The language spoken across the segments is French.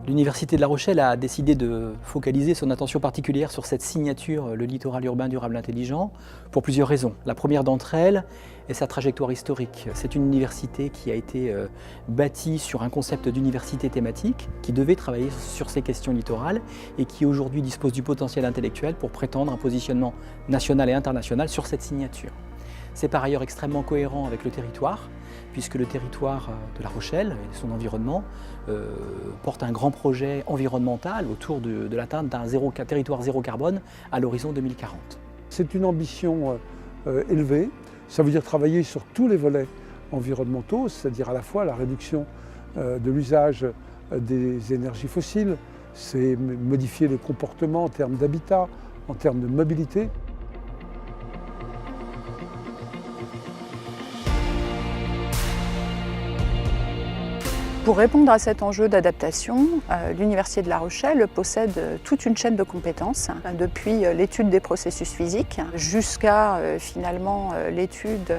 L'Université de La Rochelle a décidé de focaliser son attention particulière sur cette signature, le littoral urbain durable intelligent, pour plusieurs raisons. La première d'entre elles est sa trajectoire historique. C'est une université qui a été bâtie sur un concept d'université thématique, qui devait travailler sur ces questions littorales et qui aujourd'hui dispose du potentiel intellectuel pour prétendre un positionnement national et international sur cette signature. C'est par ailleurs extrêmement cohérent avec le territoire, puisque le territoire de La Rochelle et son environnement porte un grand projet environnemental autour de l'atteinte d'un territoire zéro carbone à l'horizon 2040. C'est une ambition élevée, ça veut dire travailler sur tous les volets environnementaux, c'est-à-dire à la fois la réduction de l'usage des énergies fossiles, c'est modifier le comportement en termes d'habitat, en termes de mobilité. Pour répondre à cet enjeu d'adaptation, l'Université de La Rochelle possède toute une chaîne de compétences, depuis l'étude des processus physiques jusqu'à finalement l'étude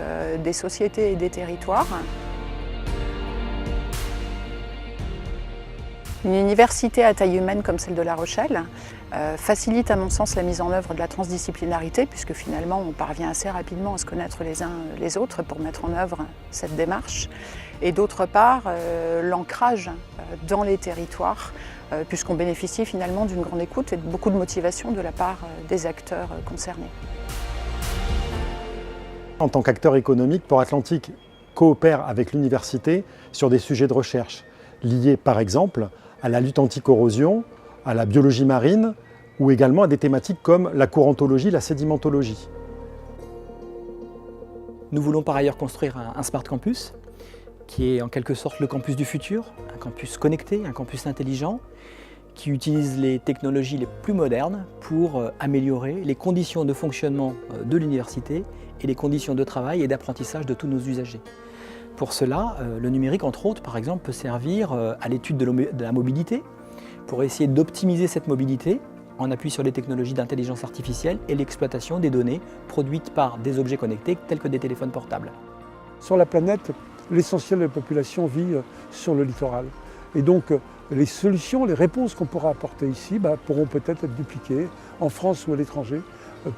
des sociétés et des territoires. Une université à taille humaine comme celle de La Rochelle facilite à mon sens la mise en œuvre de la transdisciplinarité, puisque finalement on parvient assez rapidement à se connaître les uns les autres pour mettre en œuvre cette démarche. Et d'autre part, l'ancrage dans les territoires, puisqu'on bénéficie finalement d'une grande écoute et de beaucoup de motivation de la part des acteurs concernés. En tant qu'acteur économique, Port Atlantique coopère avec l'université sur des sujets de recherche liés par exemple à la lutte anti-corrosion, à la biologie marine ou également à des thématiques comme la courantologie, la sédimentologie. Nous voulons par ailleurs construire un Smart Campus qui est en quelque sorte le campus du futur, un campus connecté, un campus intelligent qui utilise les technologies les plus modernes pour améliorer les conditions de fonctionnement de l'université et les conditions de travail et d'apprentissage de tous nos usagers. Pour cela, le numérique, entre autres, par exemple, peut servir à l'étude de la mobilité, pour essayer d'optimiser cette mobilité en appui sur les technologies d'intelligence artificielle et l'exploitation des données produites par des objets connectés tels que des téléphones portables. Sur la planète, l'essentiel de la population vit sur le littoral. Et donc, les solutions, les réponses qu'on pourra apporter ici pourront peut-être être dupliquées en France ou à l'étranger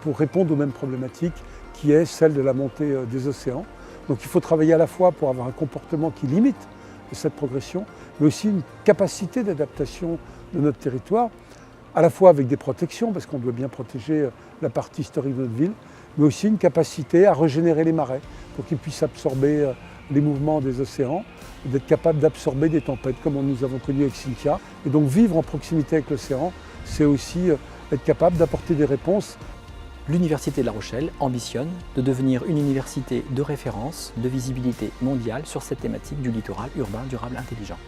pour répondre aux mêmes problématiques qui est celle de la montée des océans. Donc il faut travailler à la fois pour avoir un comportement qui limite cette progression, mais aussi une capacité d'adaptation de notre territoire, à la fois avec des protections, parce qu'on doit bien protéger la partie historique de notre ville, mais aussi une capacité à régénérer les marais pour qu'ils puissent absorber les mouvements des océans, d'être capable d'absorber des tempêtes comme nous avons connu avec Cynthia. Et donc vivre en proximité avec l'océan, c'est aussi être capable d'apporter des réponses. L'Université de La Rochelle ambitionne de devenir une université de référence, de visibilité mondiale sur cette thématique du littoral urbain durable intelligent.